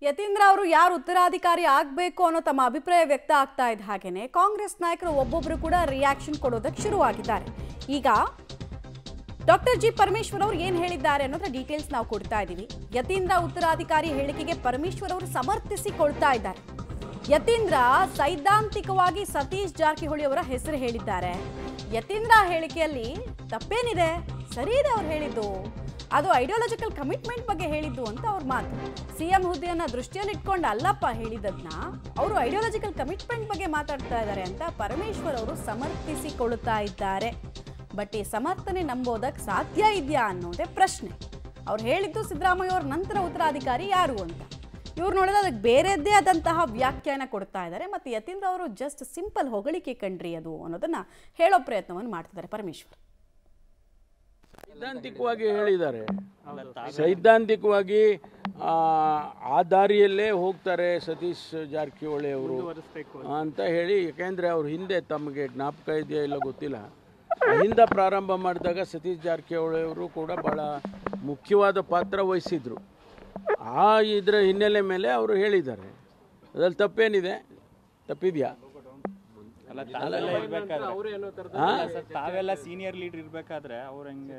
ಯತೀಂದ್ರ ಅವರು ಯಾರು ಉತ್ತರಾಧಿಕಾರಿ ಆಗಬೇಕು ಅನ್ನೋ ತಮ್ಮ ಅಭಿಪ್ರಾಯ ವ್ಯಕ್ತ ಆಗ್ತಾ ಇದ್ದ ಹಾಗೇನೆ ಕಾಂಗ್ರೆಸ್ ನಾಯಕರು ಒಬ್ಬೊಬ್ಬರು ಕೂಡ ರಿಯಾಕ್ಷನ್ ಕೊಡೋದಕ್ಕೆ ಶುರುವಾಗಿದ್ದಾರೆ. ಈಗ ಡಾಕ್ಟರ್ ಜಿ ಪರಮೇಶ್ವರ್ ಅವರು ಏನು ಹೇಳಿದ್ದಾರೆ ಅನ್ನೋದ್ರ ಡೀಟೇಲ್ಸ್ ನಾವು ಕೊಡ್ತಾ ಇದ್ದೀವಿ. ಯತೀಂದ್ರ ಉತ್ತರಾಧಿಕಾರಿ ಹೇಳಿಕೆಗೆ ಪರಮೇಶ್ವರ್ ಅವರು ಸಮರ್ಥಿಸಿಕೊಳ್ತಾ ಇದ್ದಾರೆ. ಯತೀಂದ್ರ ಸೈದ್ಧಾಂತಿಕವಾಗಿ ಸತೀಶ್ ಜಾರಕಿಹೊಳಿ ಅವರ ಹೆಸರು ಹೇಳಿದ್ದಾರೆ. ಯತೀಂದ್ರ ಹೇಳಿಕೆಯಲ್ಲಿ ತಪ್ಪೇನಿದೆ, ಸರಿ ಇದೆ ಅವ್ರು ಹೇಳಿದ್ದು, ಅದು ಐಡಿಯಾಲಜಿಕಲ್ ಕಮಿಟ್ಮೆಂಟ್ ಬಗ್ಗೆ ಹೇಳಿದ್ದು ಅಂತ ಅವ್ರ ಮಾತು. ಸಿಎಂ ಹುದ್ದೆಯನ್ನ ದೃಷ್ಟಿಯಲ್ಲಿ ಇಟ್ಕೊಂಡು ಅಲ್ಲಪ್ಪ ಹೇಳಿದ್ದನ್ನ ಅವರು ಐಡಿಯಾಲಜಿಕಲ್ ಕಮಿಟ್ಮೆಂಟ್ ಬಗ್ಗೆ ಮಾತಾಡ್ತಾ ಇದ್ದಾರೆ ಅಂತ ಪರಮೇಶ್ವರ್ ಅವರು ಸಮರ್ಥಿಸಿಕೊಳ್ಳುತ್ತಾ ಇದ್ದಾರೆ. ಬಟ್ ಈ ಸಮರ್ಥನೆ ನಂಬೋದಕ್ಕೆ ಸಾಧ್ಯ ಇದೆಯಾ ಅನ್ನೋದೇ ಪ್ರಶ್ನೆ. ಅವ್ರು ಹೇಳಿದ್ದು ಸಿದ್ದರಾಮಯ್ಯ ಅವ್ರ ನಂತರ ಉತ್ತರಾಧಿಕಾರಿ ಯಾರು ಅಂತ. ಇವ್ರು ನೋಡಿದ್ರೆ ಅದಕ್ಕೆ ಬೇರೆದ್ದೇ ಆದಂತಹ ವ್ಯಾಖ್ಯಾನ ಕೊಡ್ತಾ ಇದ್ದಾರೆ. ಮತ್ತು ಯತೀಂದ್ರ ಅವರು ಜಸ್ಟ್ ಸಿಂಪಲ್ ಹೊಗಳಿಕೆ ಕಂಡ್ರಿ ಅದು ಅನ್ನೋದನ್ನ ಹೇಳೋ ಪ್ರಯತ್ನವನ್ನು ಮಾಡ್ತಿದ್ದಾರೆ ಪರಮೇಶ್ವರ್. ಸೈದ್ಧಾಂತಿಕವಾಗಿ ಹೇಳಿದ್ದಾರೆ. ಸೈದ್ಧಾಂತಿಕವಾಗಿ ಆ ದಾರಿಯಲ್ಲೇ ಹೋಗ್ತಾರೆ ಸತೀಶ್ ಜಾರಕಿಹೊಳಿ ಅವರು ಅಂತ ಹೇಳಿ. ಯಾಕೆಂದರೆ ಅವ್ರ ಹಿಂದೆ ತಮಗೆ ಜ್ಞಾಪಕ ಇದೆಯಾ ಇಲ್ಲ ಗೊತ್ತಿಲ್ಲ, ಹಿಂದೆ ಪ್ರಾರಂಭ ಮಾಡಿದಾಗ ಸತೀಶ್ ಜಾರಕಿಹೊಳಿ ಅವರು ಕೂಡ ಭಾಳ ಮುಖ್ಯವಾದ ಪಾತ್ರ ವಹಿಸಿದ್ರು. ಇದರ ಹಿನ್ನೆಲೆ ಮೇಲೆ ಅವರು ಹೇಳಿದ್ದಾರೆ. ಅದ್ರಲ್ಲಿ ತಪ್ಪೇನಿದೆ? ತಪ್ಪಿದೆಯಾ? ತಾವೆಲ್ಲ ಸೀನಿಯರ್ ಲೀಡರ್ ಇರ್ಬೇಕಾದ್ರೆ ಅವ್ರು ಹೆಂಗೆ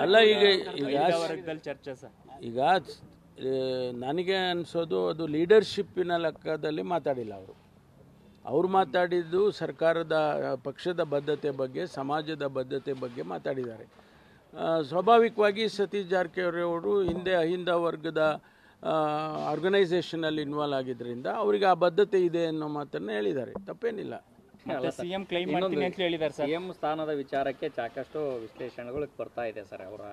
ಅಲ್ಲ. ಈಗ ನನಗೆ ಅನಿಸೋದು ಅದು ಲೀಡರ್ಶಿಪ್ಪಿನ ಲೆಕ್ಕದಲ್ಲಿ ಮಾತಾಡಿಲ್ಲ ಅವರು ಮಾತಾಡಿದ್ದು ಸರ್ಕಾರದ ಪಕ್ಷದ ಬದ್ಧತೆ ಬಗ್ಗೆ, ಸಮಾಜದ ಬದ್ಧತೆ ಬಗ್ಗೆ ಮಾತಾಡಿದ್ದಾರೆ. ಸ್ವಾಭಾವಿಕವಾಗಿ ಸತೀಶ್ ಜಾರಕಿಹೊಳಿ ಅವರು ಹಿಂದೆ ಅಹಿಂದ ವರ್ಗದ ಆರ್ಗನೈಸೇಷನಲ್ಲಿ ಇನ್ವಾಲ್ವ್ ಆಗಿದ್ದರಿಂದ ಅವರಿಗೆ ಆ ಬದ್ಧತೆ ಇದೆ ಅನ್ನೋ ಮಾತನ್ನು ಹೇಳಿದ್ದಾರೆ. ತಪ್ಪೇನಿಲ್ಲ. ಸಿಎಂ ಕ್ಲೈಮ್ ಮಾಡ್ತೀನಿ ಅಂತ ಹೇಳಿದ್ದಾರೆ. ಸಿಎಂ ಸ್ಥಾನದ ವಿಚಾರಕ್ಕೆ ಸಾಕಷ್ಟು ವಿಶ್ಲೇಷಣೆಗಳು ಬರ್ತಾ ಇದೆ ಸರ್. ಅವರು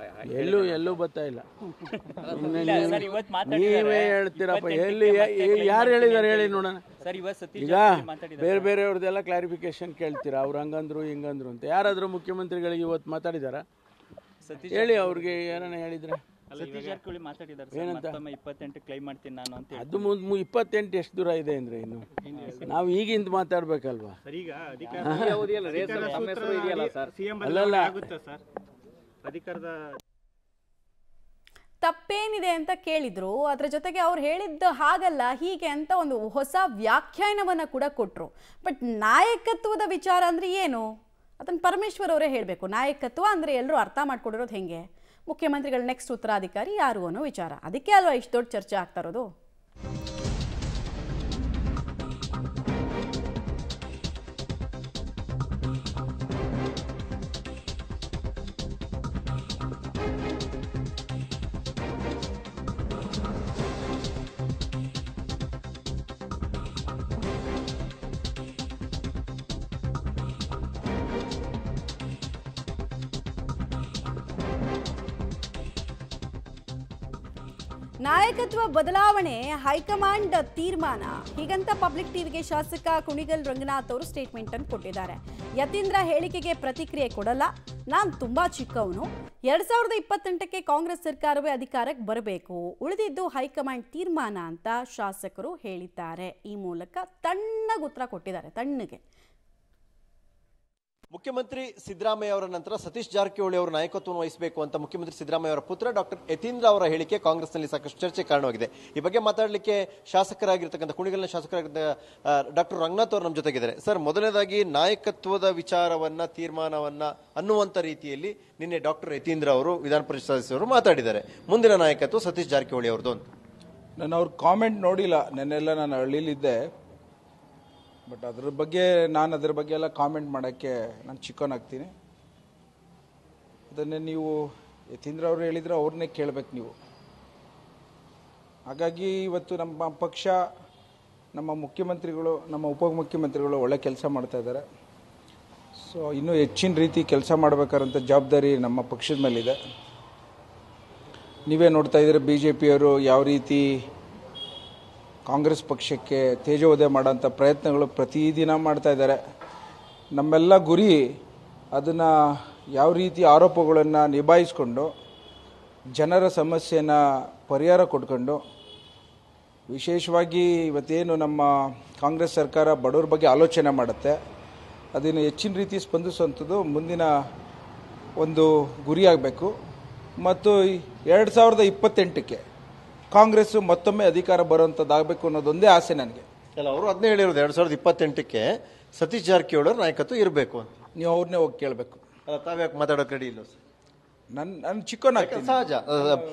ಎಲ್ಲೂ ಬರ್ತಾ ಇಲ್ಲ. ನೀವೇ ಹೇಳ್ತೀರಪ್ಪ. ಎಲ್ಲಿ ಯಾರು ಹೇಳಿದ್ದಾರೆ ಹೇಳಿ ನೋಡೋಣ. ಈಗ ಬೇರೆ ಬೇರೆಯವ್ರದ್ದೆಲ್ಲ ಕ್ಲಾರಿಫಿಕೇಶನ್ ಕೇಳ್ತೀರಾ, ಅವ್ರು ಹಂಗಂದ್ರು ಹಿಂಗಂದ್ರು ಅಂತ. ಯಾರಾದರೂ ಮುಖ್ಯಮಂತ್ರಿಗಳಿಗೆ ಇವತ್ತು ಮಾತಾಡಿದಾರ? ಹೇಳಿ ಅವ್ರಿಗೆ ಏನನ್ನ ಹೇಳಿದ್ರೆ. ಏನಂತ 28 ಕ್ಲೈಮ್ ಮಾಡ್ತೀನಿ ನಾನು ಅಂತ. ಅದು 28 ಎಷ್ಟು ದೂರ ಇದೆ ಅಂದ್ರೆ ಇನ್ನು ನಾವು ಈಗಿಂದ ಮಾತಾಡ್ಬೇಕಲ್ವಾ? ತಪ್ಪೇನಿದೆ ಅಂತ ಕೇಳಿದ್ರು. ಅದ್ರ ಜೊತೆಗೆ ಅವ್ರು ಹೇಳಿದ್ದು ಹಾಗಲ್ಲ ಹೀಗೆ ಅಂತ ಒಂದು ಹೊಸ ವ್ಯಾಖ್ಯಾನವನ್ನ ಕೂಡ ಕೊಟ್ರು. ಬಟ್ ನಾಯಕತ್ವದ ವಿಚಾರ ಅಂದ್ರೆ ಏನು ಅದನ್ನ ಪರಮೇಶ್ವರ್ ಅವರೇ ಹೇಳಬೇಕು. ನಾಯಕತ್ವ ಅಂದ್ರೆ ಎಲ್ಲರೂ ಅರ್ಥ ಮಾಡ್ಕೊಂಡಿರೋದು ಹೆಂಗೆ? ಮುಖ್ಯಮಂತ್ರಿಗಳ ನೆಕ್ಸ್ಟ್ ಉತ್ತರಾಧಿಕಾರಿ ಯಾರು ಅನ್ನೋ ವಿಚಾರ. ಅದಕ್ಕೆ ಅಲ್ವಾ ಇಷ್ಟು ದೊಡ್ಡ ಚರ್ಚೆ ಆಗ್ತಾ ಇರೋದು. ನಾಯಕತ್ವ ಬದಲಾವಣೆ ಹೈಕಮಾಂಡ್ ತೀರ್ಮಾನ ಹೀಗಂತ ಪಬ್ಲಿಕ್ ಟಿವಿಗೆ ಶಾಸಕ ಕುಣಿಗಲ್ ರಂಗನಾಥ್ ಅವರು ಸ್ಟೇಟ್ಮೆಂಟ್ ಅನ್ನು ಕೊಟ್ಟಿದ್ದಾರೆ. ಯತೀಂದ್ರ ಹೇಳಿಕೆಗೆ ಪ್ರತಿಕ್ರಿಯೆ ಕೊಡಲ್ಲ, ನಾನು ತುಂಬಾ ಚಿಕ್ಕವನು, 2028ಕ್ಕೆ ಕಾಂಗ್ರೆಸ್ ಸರ್ಕಾರವೇ ಅಧಿಕಾರಕ್ಕೆ ಬರಬೇಕು, ಉಳಿದಿದ್ದು ಹೈಕಮಾಂಡ್ ತೀರ್ಮಾನ ಅಂತ ಶಾಸಕರು ಹೇಳಿದ್ದಾರೆ. ಈ ಮೂಲಕ ತಣ್ಣಗೆ ಉತ್ತರ ಕೊಟ್ಟಿದ್ದಾರೆ. ತಣ್ಣಗೆ ಮುಖ್ಯಮಂತ್ರಿ ಸಿದ್ದರಾಮಯ್ಯ ಅವರ ನಂತರ ಸತೀಶ್ ಜಾರಕಿಹೊಳಿ ಅವರು ನಾಯಕತ್ವವನ್ನು ವಹಿಸಬೇಕು ಅಂತ ಮುಖ್ಯಮಂತ್ರಿ ಸಿದ್ದರಾಮಯ್ಯ ಅವರ ಪುತ್ರ ಡಾಕ್ಟರ್ ಯತೀಂದ್ರ ಅವರ ಹೇಳಿಕೆ ಕಾಂಗ್ರೆಸ್ನಲ್ಲಿ ಸಾಕಷ್ಟು ಚರ್ಚೆ ಕಾರಣವಾಗಿದೆ. ಈ ಬಗ್ಗೆ ಮಾತಾಡಲಿಕ್ಕೆ ಶಾಸಕರಾಗಿರ್ತಕ್ಕಂಥ ಕುಣಿಗಲ್ನ ಶಾಸಕರಾಗಿದ್ದ ಡಾಕ್ಟರ್ ರಂಗನಾಥ್ ಅವರು ನಮ್ಮ ಜೊತೆಗಿದ್ದಾರೆ. ಸರ್, ಮೊದಲನೇದಾಗಿ ನಾಯಕತ್ವದ ವಿಚಾರವನ್ನ ತೀರ್ಮಾನವನ್ನ ಅನ್ನುವಂಥ ರೀತಿಯಲ್ಲಿ ನಿನ್ನೆ ಡಾಕ್ಟರ್ ಯತೀಂದ್ರ ಅವರು ವಿಧಾನ ಪರಿಷತ್ ಸದಸ್ಯರು ಮಾತಾಡಿದ್ದಾರೆ. ಮುಂದಿನ ನಾಯಕತ್ವ ಸತೀಶ್ ಜಾರಕಿಹೊಳಿ ಅವರದು ಅಂತ. ನಾನು ಅವ್ರ ಕಾಮೆಂಟ್ ನೋಡಿಲ್ಲ. ನೆನ್ನೆಲ್ಲ ನಾನು ಹಳ್ಳಿಲಿದ್ದೆ. ಬಟ್ ಅದ್ರ ಬಗ್ಗೆ ಎಲ್ಲ ಕಾಮೆಂಟ್ ಮಾಡೋಕ್ಕೆ ನಾನು ಚಿಕ್ಕವನಾಗ್ತೀನಿ. ಅದನ್ನೇ ನೀವು ಯತೀಂದ್ರ ಅವರು ಹೇಳಿದರೆ ಅವ್ರನ್ನೇ ಕೇಳಬೇಕು ನೀವು. ಹಾಗಾಗಿ ಇವತ್ತು ನಮ್ಮ ಪಕ್ಷ, ನಮ್ಮ ಮುಖ್ಯಮಂತ್ರಿಗಳು, ನಮ್ಮ ಉಪಮುಖ್ಯಮಂತ್ರಿಗಳು ಒಳ್ಳೆ ಕೆಲಸ ಮಾಡ್ತಾ ಇದ್ದಾರೆ. ಸೊ ಇನ್ನೂ ಹೆಚ್ಚಿನ ರೀತಿ ಕೆಲಸ ಮಾಡಬೇಕಾದಂಥ ಜವಾಬ್ದಾರಿ ನಮ್ಮ ಪಕ್ಷದ ಮೇಲಿದೆ. ನೀವೇ ನೋಡ್ತಾ ಇದ್ದೀರಿ BJPಯವರು ಯಾವ ರೀತಿ ಕಾಂಗ್ರೆಸ್ ಪಕ್ಷಕ್ಕೆ ತೇಜೋವಧೆ ಮಾಡೋಂಥ ಪ್ರಯತ್ನಗಳು ಪ್ರತಿದಿನ ಮಾಡ್ತಾ ಇದ್ದಾರೆ. ನಮ್ಮೆಲ್ಲ ಗುರಿ ಅದನ್ನು ಯಾವ ರೀತಿ ಆರೋಪಗಳನ್ನು ನಿಭಾಯಿಸ್ಕೊಂಡು ಜನರ ಸಮಸ್ಯೆನ ಪರಿಹಾರ ಕೊಟ್ಕೊಂಡು, ವಿಶೇಷವಾಗಿ ಇವತ್ತೇನು ನಮ್ಮ ಕಾಂಗ್ರೆಸ್ ಸರ್ಕಾರ ಬಡವರ ಬಗ್ಗೆ ಆಲೋಚನೆ ಮಾಡುತ್ತೆ, ಅದನ್ನು ಹೆಚ್ಚಿನ ರೀತಿ ಸ್ಪಂದಿಸುವಂಥದ್ದು ಮುಂದಿನ ಒಂದು ಗುರಿಯಾಗಬೇಕು. ಮತ್ತು 2028ಕ್ಕೆ ಕಾಂಗ್ರೆಸ್ಸು ಮತ್ತೊಮ್ಮೆ ಅಧಿಕಾರ ಬರುವಂಥದ್ದಾಗಬೇಕು ಅನ್ನೋದೊಂದೇ ಆಸೆ ನನಗೆ. ಅಲ್ಲ, ಅವರು ಅದನ್ನೇ ಹೇಳಿರೋದು 2028ಕ್ಕೆ ಸತೀಶ್ ಜಾರಕಿಹೊಳಿ ಅವ್ರ ನಾಯಕತ್ವ ಇರಬೇಕು ಅಂತ. ನೀವು ಅವ್ರನ್ನೇ ಹೋಗಿ ಕೇಳಬೇಕು. ಅಲ್ಲ, ತಾವ್ಯಾಕೆ ಮಾತಾಡೋಕೆ ರೆಡಿ ಇಲ್ಲ ಸರ್? ನನ್ನ ಚಿಕ್ಕವನಾಗ್ತೀನಿ. ಸಹಜ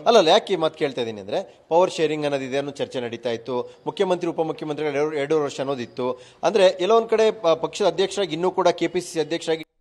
ಅಲ್ಲ, ಯಾಕೆ ಮಾತು ಕೇಳ್ತಾ ಇದ್ದೀನಿ ಅಂದ್ರೆ ಪವರ್ ಶೇರಿಂಗ್ ಅನ್ನೋದಿದೆ ಅನ್ನೋ ಚರ್ಚೆ ನಡೀತಾ ಇತ್ತು. ಮುಖ್ಯಮಂತ್ರಿ ಉಪಮುಖ್ಯಮಂತ್ರಿಗಳು 2 ವರ್ಷ ಅನ್ನೋದಿತ್ತು. ಅಂದ್ರೆ ಎಲ್ಲೋ ಒಂದ್ ಕಡೆ ಪಕ್ಷದ ಅಧ್ಯಕ್ಷರಾಗಿ ಇನ್ನೂ ಕೂಡ KPCC ಅಧ್ಯಕ್ಷರಾಗಿ